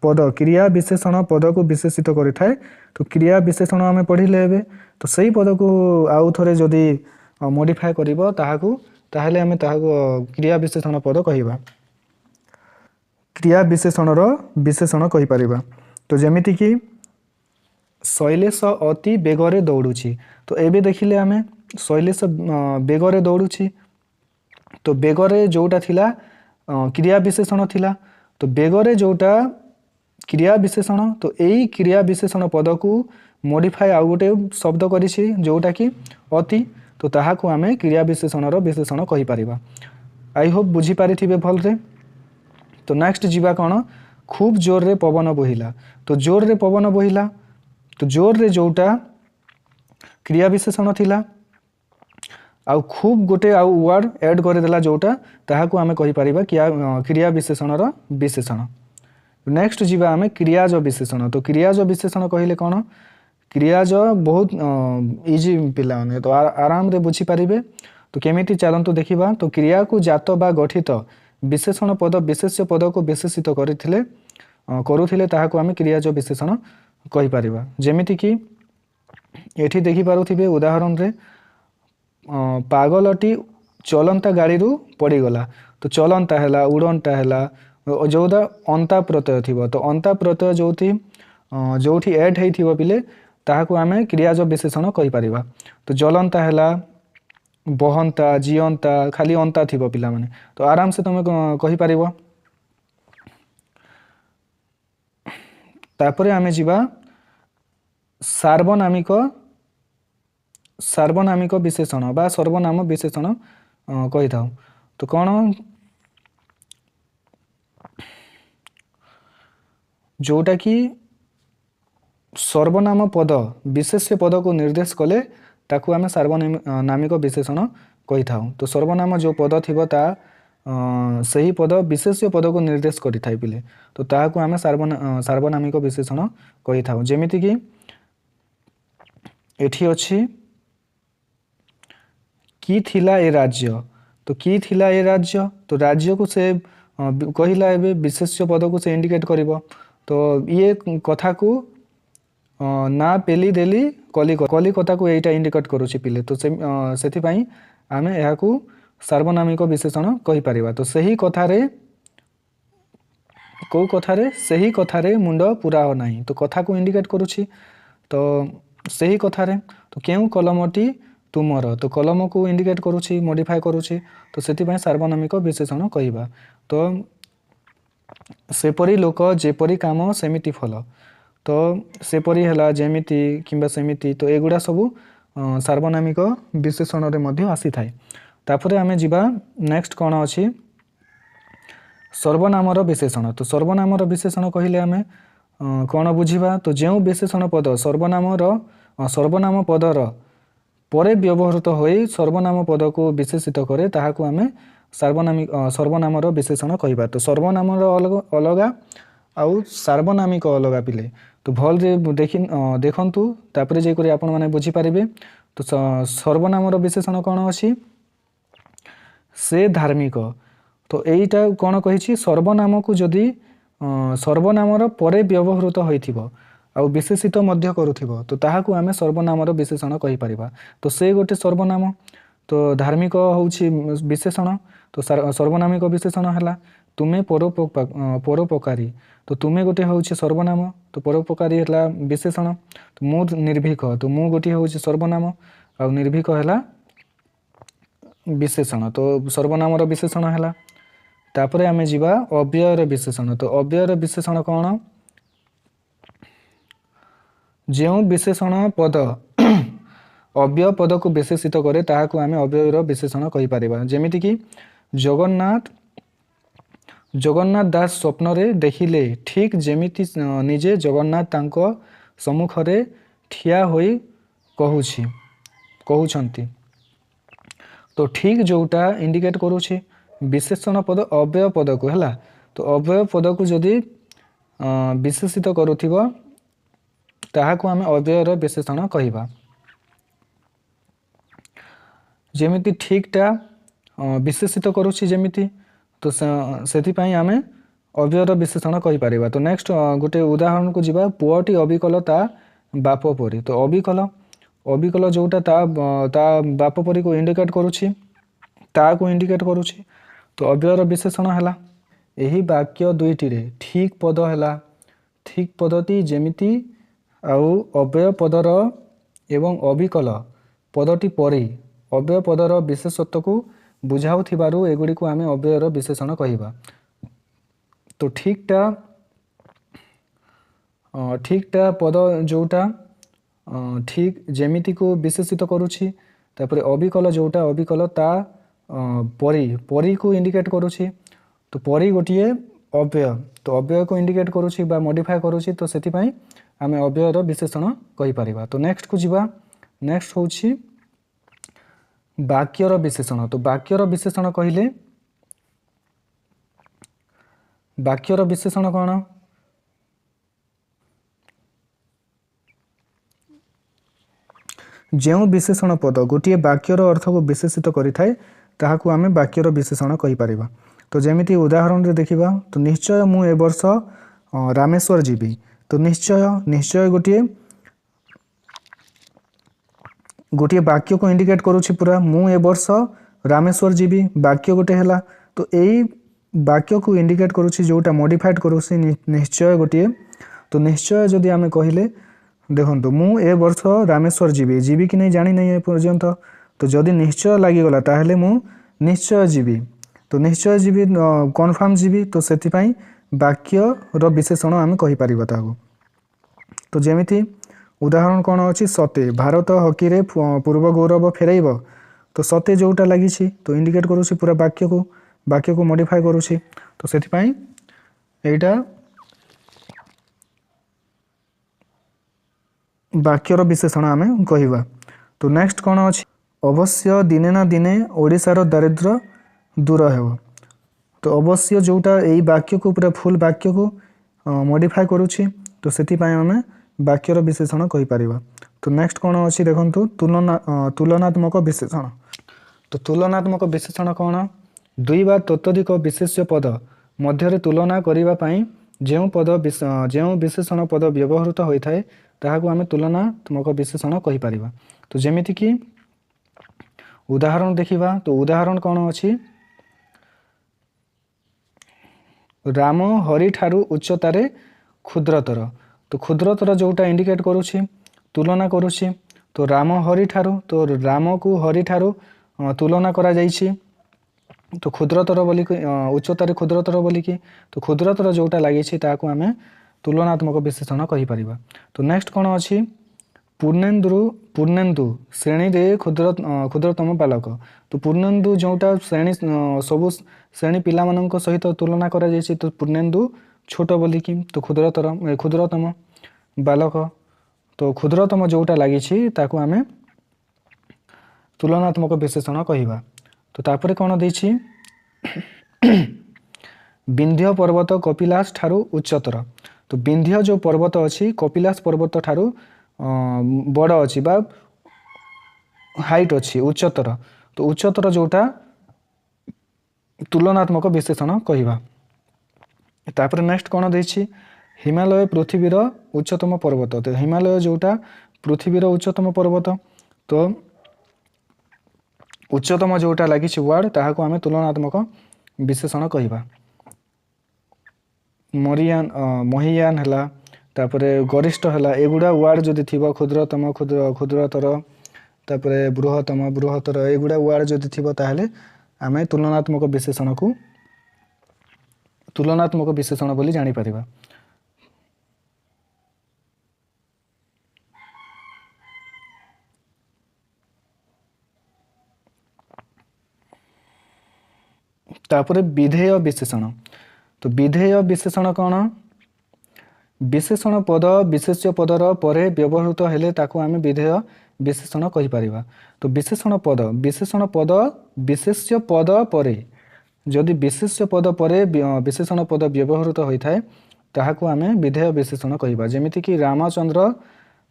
ପଦ କ୍ରିୟା ବିଶେଷଣ ପଦକୁ ବିଶେଷିତ କରିଥାଏ, ତ କ୍ରିୟା ବିଶେଷଣ ଆମେ ପଢ଼ିଲେ ଏବେ। ତ ସେଇ ପଦକୁ ଆଉ ଥରେ ଯଦି ମଡ଼ିଫାଏ କରିବ ତାହେଲେ ଆମେ ତାହାକୁ କ୍ରିୟା ବିଶେଷଣ ପଦ କହିବା। କ୍ରିୟା ବିଶେଷଣର ବିଶେଷଣ କହିପାରିବା। ତ ଯେମିତିକି ଶୈଲେଶ ଅତି ବେଗରେ ଦୌଡ଼ୁଛି, ତ ଏବେ ଦେଖିଲେ ଆମେ ଶୈଲେଶ ବେଗରେ ଦୌଡ଼ୁଛି। ତ ବେଗରେ ଯେଉଁଟା ଥିଲା କ୍ରିୟା ବିଶେଷଣ ଥିଲା। ତ ବେଗରେ ଯେଉଁଟା କ୍ରିୟା ବିଶେଷଣ, ତ ଏଇ କ୍ରିୟା ବିଶେଷଣ ପଦକୁ ମଡ଼ିଫାଏ ଆଉ ଗୋଟେ ଶବ୍ଦ କରିଛି ଯେଉଁଟାକି ଅତି। ତ ତାହାକୁ ଆମେ କ୍ରିୟା ବିଶେଷଣର ବିଶେଷଣ କହିପାରିବା। ଆଇ ହୋପ୍ ବୁଝିପାରିଥିବେ ଭଲରେ। ତ ନେକ୍ସଟ ଯିବା କ'ଣ, ଖୁବ୍ ଜୋରରେ ପବନ ବୋହିଲା। ତ ଜୋରରେ ପବନ ବୋହିଲା, ତ ଜୋରରେ ଯେଉଁଟା କ୍ରିୟା ବିଶେଷଣ ଥିଲା, ଆଉ ଖୁବ୍ ଗୋଟେ ଆଉ ୱାର୍ଡ଼ ଆଡ଼୍ କରିଦେଲା ଯେଉଁଟା, ତାହାକୁ ଆମେ କହିପାରିବା କ୍ରିୟା ବିଶେଷଣର ବିଶେଷଣ। ନେକ୍ସଟ ଯିବା ଆମେ କ୍ରିୟାଜ ବିଶେଷଣ। ତ କ୍ରିୟାଜ ବିଶେଷଣ କହିଲେ କ'ଣ, କ୍ରିୟାଜ ବହୁତ ଇଜି ପିଲାମାନେ, ତ ଆରାମରେ ବୁଝିପାରିବେ। ତ କେମିତି ଚାଲନ୍ତୁ ଦେଖିବା। ତ କ୍ରିୟାକୁ ଜାତ ବା ଗଠିତ ବିଶେଷଣ ପଦ ବିଶେଷ୍ୟ ପଦକୁ ବିଶେଷିତ କରୁଥିଲେ ତାହାକୁ ଆମେ କ୍ରିୟାଜ ବିଶେଷଣ କହିପାରିବା। ଯେମିତିକି ଏଠି ଦେଖିପାରୁଥିବେ ଉଦାହରଣରେ, ପାଗଲଟି ଚଲନ୍ତା ଗାଡ଼ିରୁ ପଡ଼ିଗଲା। ତ ଚଲନ୍ତା ହେଲା, ଉଡ଼ନ୍ତା ହେଲା, ଯେଉଁଟା ଅନ୍ତା ପ୍ରତ୍ୟୟ ଥିବ। ତ ଅନ୍ତା ପ୍ରତ୍ୟୟ ଯେଉଁଠି ଆଡ଼୍ ହେଇଥିବ ପିଲେ, ତାହାକୁ ଆମେ କ୍ରିୟାଜ ବିଶେଷଣ କହିପାରିବା। ତ ଜଲନ୍ତା ହେଲା, ବହନ୍ତା, ଜିଅନ୍ତା, ଖାଲି ଅନ୍ତା ଥିବ ପିଲାମାନେ, ତ ଆରାମସେ ତୁମେ କହିପାରିବ। ତାପରେ ଆମେ ଯିବା ସାର୍ବନାମିକ ବିଶେଷଣ ବା ସର୍ବନାମ ବିଶେଷଣ କହିଥାଉ। ତ କ'ଣ, ଯେଉଁଟାକି ସର୍ବନାମ ପଦ ବିଶେଷ୍ୟ ପଦକୁ ନିର୍ଦ୍ଦେଶ କଲେ ତାକୁ ଆମେ ସାର୍ବନାମିକ ବିଶେଷଣ କହିଥାଉ। ତ ସର୍ବନାମ ଯେଉଁ ପଦ ଥିବ ସେହି ପଦ ବିଶେଷ୍ୟ ପଦକୁ ନିର୍ଦ୍ଦେଶ କରିଥାଏ ପିଲେ, ତ ତାହାକୁ ଆମେ ସାର୍ବନାମିକ ବିଶେଷଣ କହିଥାଉ। ଯେମିତିକି ଏଠି ଅଛି, କି ଥିଲା ଏ ରାଜ୍ୟ। ତ କି ଥିଲା ଏ ରାଜ୍ୟ, ତ ରାଜ୍ୟକୁ ସେ କହିଲା, ଏବେ ବିଶେଷ୍ୟ ପଦକୁ ସେ ଇଣ୍ଡିକେଟ୍ କରିବ। ତ ଇଏ କଥାକୁ ନା ପେଲି ଦେଲି କଲିକତାକୁ ଏଇଟା ଇଣ୍ଡିକେଟ୍ କରୁଛି ପିଲେ। ତ ସେଥିପାଇଁ ଆମେ ଏହାକୁ ସାର୍ବନାମିକ ବିଶେଷଣ କହିପାରିବା। ତ ସେହି କଥାରେ କେଉଁ କଥାରେ ସେହି କଥାରେ ମୁଣ୍ଡ ପୁରାଅ ନାହିଁ। ତ କଥାକୁ ଇଣ୍ଡିକେଟ୍ କରୁଛି। ତ ସେହି କଥାରେ ତ କେଉଁ କଲମଟି ତୁମର, ତ କଲମକୁ ଇଣ୍ଡିକେଟ୍ କରୁଛି, ମଡିଫାଏ କରୁଛି। ତ ସେଥିପାଇଁ ସାର୍ବନାମିକ ବିଶେଷଣ କହିବା। ତ ସେପରି ଲୋକ ଯେପରି କାମ ସେମିତି ଫଳ। ତ ସେପରି ହେଲା, ଯେମିତି କିମ୍ବା ସେମିତି, ତ ଏଗୁଡ଼ା ସବୁ ସାର୍ବନାମିକ ବିଶେଷଣରେ ମଧ୍ୟ ଆସିଥାଏ। ତାପରେ ଆମେ ଯିବା ନେକ୍ସଟ କ'ଣ ଅଛି, ସର୍ବନାମର ବିଶେଷଣ। ତ ସର୍ବନାମର ବିଶେଷଣ କହିଲେ ଆମେ କ'ଣ ବୁଝିବା, ତ ଯେଉଁ ବିଶେଷଣ ପଦ ସର୍ବନାମ ପଦର ପରେ ବ୍ୟବହୃତ ହୋଇ ସର୍ବନାମ ପଦକୁ ବିଶେଷିତ କରେ ତାହାକୁ ଆମେ ସର୍ବନାମର ବିଶେଷଣ କହିବା। ତ ସର୍ବନାମର ଅଲଗା ଆଉ ସାର୍ବନାମିକ ଅଲଗା ପିଲେ। ତ ଭଲରେ ଦେଖନ୍ତୁ, ତାପରେ ଯାଇକରି ଆପଣମାନେ ବୁଝିପାରିବେ। ତ ସର୍ବନାମର ବିଶେଷଣ କ'ଣ ଅଛି, ସେ ଧାର୍ମିକ। ତ ଏଇଟା କ'ଣ କହିଛି, ସର୍ବନାମକୁ ଯଦି ସର୍ବନାମର ପରେ ବ୍ୟବହୃତ ହୋଇଥିବ ଆଉ ବିଶେଷିତ ମଧ୍ୟ କରୁଥିବ ତ ତାହାକୁ ଆମେ ସର୍ବନାମର ବିଶେଷଣ କହିପାରିବା। ତ ସେ ଗୋଟେ ସର୍ବନାମ, ତ ଧାର୍ମିକ ହେଉଛି ବିଶେଷଣ। ତ ସର୍ବନାମିକ ବିଶେଷଣ ହେଲା ତୁମେ ପରୋପକାରୀ। ତ ତୁମେ ଗୋଟେ ହେଉଛି ସର୍ବନାମ, ତ ପରୋପକାରୀ ହେଲା ବିଶେଷଣ। ତ ମୁଁ ନିର୍ଭୀକ, ତ ମୁଁ ଗୋଟିଏ ହେଉଛି ସର୍ବନାମ ଆଉ ନିର୍ଭୀକ ହେଲା ବିଶେଷଣ। ତ ସର୍ବନାମର ବିଶେଷଣ ହେଲା। ତାପରେ ଆମେ ଯିବା ଅବ୍ୟୟର ବିଶେଷଣ। ତ ଅବ୍ୟୟର ବିଶେଷଣ କ'ଣ, ଯେଉଁ ବିଶେଷଣ ପଦ ଅବ୍ୟୟ ପଦକୁ ବିଶେଷିତ କରେ ତାହାକୁ ଆମେ ଅବ୍ୟୟର ବିଶେଷଣ କହିପାରିବା। ଯେମିତିକି ଜଗନ୍ନାଥ ଦାସ ସ୍ୱପ୍ନରେ ଦେଖିଲେ ଠିକ୍ ଯେମିତି ନିଜେ ଜଗନ୍ନାଥ ତାଙ୍କ ସମ୍ମୁଖରେ ଠିଆ ହୋଇ କହୁଛନ୍ତି। ତ ଠିକ୍ ଯେଉଁଟା ଇଣ୍ଡିକେଟ୍ କରୁଛି ବିଶେଷଣ ପଦ ଅବ୍ୟୟ ପଦକୁ ହେଲା। ତ ଅବ୍ୟୟ ପଦକୁ ଯଦି ବିଶେଷିତ କରୁଥିବ ତାହାକୁ ଆମେ ଅବ୍ୟୟର ବିଶେଷଣ କହିବା। ଯେମିତି ଠିକ୍ଟା ବିଶେଷିତ କରୁଛି ଯେମିତି, ତ ସେଥିପାଇଁ ଆମେ ଅବ୍ୟୟର ବିଶେଷଣ କହିପାରିବା। ତ ନେକ୍ସଟ ଗୋଟେ ଉଦାହରଣକୁ ଯିବା, ପୁଅଟି ଅବିକଳ ତା ବାପ ପରି। ତ ଅବିକଳ ଯେଉଁଟା ତା ବାପ ପରିକୁ ଇଣ୍ଡିକେଟ୍ କରୁଛି, ତାହାକୁ ଇଣ୍ଡିକେଟ୍ କରୁଛି। ତ ଅବ୍ୟୟର ବିଶେଷଣ ହେଲା। ଏହି ବାକ୍ୟ ଦୁଇଟିରେ ଠିକ୍ ପଦ ହେଲା ଠିକ୍ ପଦଟି ଯେମିତି ଆଉ ଅବ୍ୟୟ ପଦର ଏବଂ ଅବିକଳ ପଦଟି ପରି ଅବ୍ୟୟ ପଦର ବିଶେଷତ୍ୱକୁ ବୁଝାଉଥିବାରୁ ଏଗୁଡ଼ିକୁ ଆମେ ଅବ୍ୟୟର ବିଶେଷଣ କହିବା। ତ ଠିକ୍ଟା ପଦ ଯେଉଁଟା ଠିକ୍ ଯେମିତିକୁ ବିଶେଷିତ କରୁଛି। ତାପରେ ଅବିକଳ ଯେଉଁଟା ଅବିକଳ ତା ପରିକୁ ଇଣ୍ଡିକେଟ୍ କରୁଛି। ତ ପରି ଗୋଟିଏ ଅବ୍ୟୟ, ତ ଅବ୍ୟୟକୁ ଇଣ୍ଡିକେଟ୍ କରୁଛି ବା ମଡିଫାଏ କରୁଛି। ତ ସେଥିପାଇଁ ଆମେ ଅବ୍ୟୟର ବିଶେଷଣ କହିପାରିବା। ତ ନେକ୍ସଟକୁ ଯିବା। ନେକ୍ସଟ ହେଉଛି ବାକ୍ୟର ବିଶେଷଣ। ତ ବାକ୍ୟର ବିଶେଷଣ କହିଲେ ବାକ୍ୟର ବିଶେଷଣ କ'ଣ, ଯେଉଁ ବିଶେଷଣ ପଦ ଗୋଟିଏ ବାକ୍ୟର ଅର୍ଥକୁ ବିଶେଷିତ କରିଥାଏ ତାହାକୁ ଆମେ ବାକ୍ୟର ବିଶେଷଣ କହିପାରିବା। ତ ଯେମିତି ଉଦାହରଣରେ ଦେଖିବା, ତ ନିଶ୍ଚୟ ମୁଁ ଏ ବର୍ଷ ରାମେଶ୍ୱର ଯିବି। ତ ନିଶ୍ଚୟ ଗୋଟିଏ ବାକ୍ୟକୁ ଇଣ୍ଡିକେଟ୍ କରୁଛି ପୁରା, ମୁଁ ଏ ବର୍ଷ ରାମେଶ୍ୱର ଯିବି ବାକ୍ୟ ଗୋଟେ ହେଲା। ତ ଏଇ ବାକ୍ୟକୁ ଇଣ୍ଡିକେଟ୍ କରୁଛି ଯେଉଁଟା ମଡିଫାଏଡ୍ କରୁଛି ନିଶ୍ଚୟ ଗୋଟିଏ। ତ ନିଶ୍ଚୟ ଯଦି ଆମେ କହିଲେ, ଦେଖନ୍ତୁ ମୁଁ ଏ ବର୍ଷ ରାମେଶ୍ୱର ଯିବି କି ନାହିଁ ଜାଣିନାହିଁ ଏ ପର୍ଯ୍ୟନ୍ତ। ତ ଯଦି ନିଶ୍ଚୟ ଲାଗିଗଲା ତାହେଲେ ମୁଁ ନିଶ୍ଚୟ ଯିବି। ତ ନିଶ୍ଚୟ ଯିବି କନଫର୍ମ ଯିବି। ତ ସେଥିପାଇଁ ବାକ୍ୟର ବିଶେଷଣ ଆମେ କହିପାରିବା ତାହାକୁ। ତ ଯେମିତି ଉଦାହରଣ କ'ଣ ଅଛି, ସତେ ଭାରତ ହକିରେ ପୂର୍ବ ଗୌରବ ଫେରାଇବ। ତ ସତେ ଯେଉଁଟା ଲାଗିଛି ତ ଇଣ୍ଡିକେଟ୍ କରୁଛି ପୁରା ବାକ୍ୟକୁ ମଡିଫାଏ କରୁଛି। ତ ସେଥିପାଇଁ ଏଇଟା ବାକ୍ୟର ବିଶେଷଣ ଆମେ କହିବା। ତ ନେକ୍ସଟ କ'ଣ ଅଛି, ଅବଶ୍ୟ ଦିନେ ନା ଦିନେ ଓଡ଼ିଶାର ଦାରିଦ୍ର୍ୟ ଦୂର ହେବ। ତ ଅବଶ୍ୟ ଯେଉଁଟା ଏଇ ବାକ୍ୟକୁ ପୁରା ଫୁଲ୍ ବାକ୍ୟକୁ ମଡିଫାଏ କରୁଛି। ତ ସେଥିପାଇଁ ଆମେ ବାକ୍ୟର ବିଶେଷଣ କହିପାରିବା। ତ ନେକ୍ସଟ କ'ଣ ଅଛି ଦେଖନ୍ତୁ, ତୁଳନାତ୍ମକ ବିଶେଷଣ। ତ ତୁଳନାତ୍ମକ ବିଶେଷଣ କ'ଣ, ଦୁଇ ବା ତତୋଧିକ ବିଶେଷ୍ୟ ପଦ ମଧ୍ୟରେ ତୁଳନା କରିବା ପାଇଁ ଯେଉଁ ବିଶେଷଣ ପଦ ବ୍ୟବହୃତ ହୋଇଥାଏ ତାହାକୁ ଆମେ ତୁଳନାତ୍ମକ ବିଶେଷଣ କହିପାରିବା। ତ ଯେମିତିକି ଉଦାହରଣ ଦେଖିବା। ତ ଉଦାହରଣ କ'ଣ ଅଛି, राम हरि ठारू उच्चतारे क्षुद्रतर। तो क्षुद्रतर जोटा इंडिकेट करुछि तुलना करुछि। तो राम हरि ठारू तो राम को हरि ठारू तुलना करा जाइछि। तो क्षुद्रतर बोली उच्चतारे क्षुद्रतर बोलिकी तो क्षुद्रतर जोटा लगी ताकू आम तुलनात्मक विशेषण कहीपर। तो नेक्स्ट कौन अच्छी पूर्णेन्दु श्रेणी रे क्षुद्रतम बालक। तो पूर्णेन्दु जोटा श्रेणी सबु श्रेणी पिला मानक सहित तुलना करा जाइछि। तो पूर्णेन्दु छोट बोलिकी तो क्षुद्रतम बालक। तो क्षुद्रतम जोटा लगी ताकू आम तुलनात्मक विशेषण कहवा। तो तापर कौन देछि विंध्य पर्वत कपिलास ठारू उच्चतर। तो विंध्य जो पर्वत अच्छी कपिलास पर्वत ठारू बड़ अच्छी बा हाइट अच्छी उच्चतर। तो उच्चतर जोटा तुलनात्मक विशेषण कहवा। तापर नेक्स्ट कौन देछि हिमालय पृथ्वीर उच्चतम पर्वत। तो हिमालय जोटा पृथ्वीर उच्चतम पर्वत। तो उच्चतम जोटा लगी वार्ड ताहाको आमे तुलनात्मक विशेषण कहवा। महियान है तापर गरिष्ठ है एगुड़ा वार्ड जदि थी क्षुद्रतम क्षुद्रतर तापर बृहत्तम बृहत्तर एगुड़ा वार्ड जदि थी ताहले आमे तुलनात्मक विशेषण बोली जानी परिबा। तापर विधेय विशेषण। तो विधेय विशेषण कौन विशेषण पद विशेष्य पदर परे व्यवहृत हेले ताकू आमे विधेय विशेषण कहि परिबा। तो विशेषण पद विशेष्य पद परे जदि विशेष्य पद परे विशेषण पद व्यवहृत होइथाय ताहाकू आमे विधेय विशेषण कहिबा। जेमिति कि रामचंद्र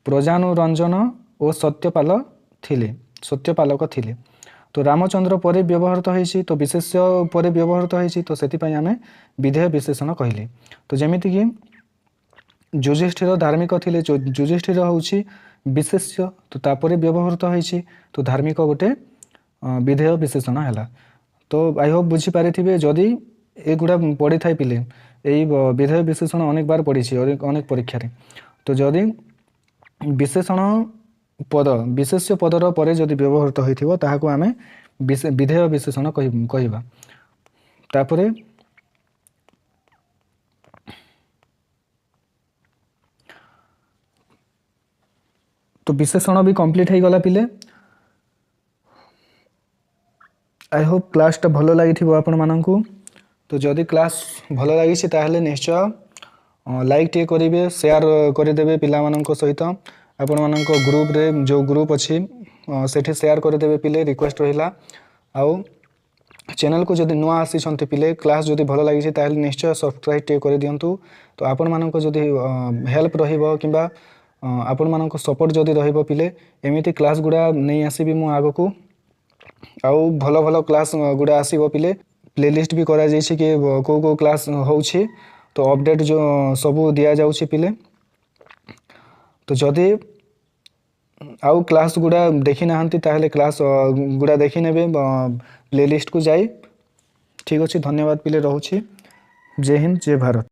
प्रजानुरंजन और सत्यपालक थिले। तो रामचंद्र परे व्यवहृत होइछि तो विशेष्य परे व्यवहृत होइछि तो सेति आमे विधेय विशेषण कहले। तो जेमिति कि युधिष्ठिर धार्मिक थिले युधिष्ठिर होउछि विशेष्य तो तापरे व्यवहृत होइछि तो धार्मिक गोटे विधेय विशेषण हैला। तो आई होप बुझी पारिथिबे जदि एगुड़ा पढ़ी थाई पिले एई विधेय विशेषण अनेक बार पढ़ी अनेक परीक्षा रे। तो जदि विशेषण पद विशेष्य पदर परे जदि व्यवहृत होइथिबो ताहाकू आमे विधेय विशेषण कहवा। तापरे तो विशेषण भी कंप्लीट हो गला पिले। आई होप क्लास टा भलो लगी आपण मानकू। तो जदि क्लास भलो लगी ताहले निश्चय लाइक टे करेंगे शेयर करदेवे पिला मानक सहित आपण मानक ग्रुप रे जो ग्रुप अच्छी सेठी शेयर करदेवे पिले रिक्वेस्ट रहिला। आउ चैनल को जदि नुआ आसी पिले क्लास जदि भलो लगी ताहले निश्चय सब्सक्राइब टे कर दियंतु। तो आपण मानक जदि हेल्प रहिबो किंबा आपण मानक सपोर्ट जदि रहिबो पिले एमिति क्लास गुडा नहीं आसीबी मु आगो को आउ भलो भलो क्लास गुडा आसीबो पिले प्लेलिस्ट भी करा जाइछि कि को क्लास होउछि। तो अपडेट जो सबू दिया जाउछि पिले। तो जदि आउ क्लास गुडा देखि नाहंती ताहले क्लास गुडा देखि नेबे प्लेलिस्ट को जाई। ठीक अछि धन्यवाद पिले रहुछि। जय हिंद जय भारत।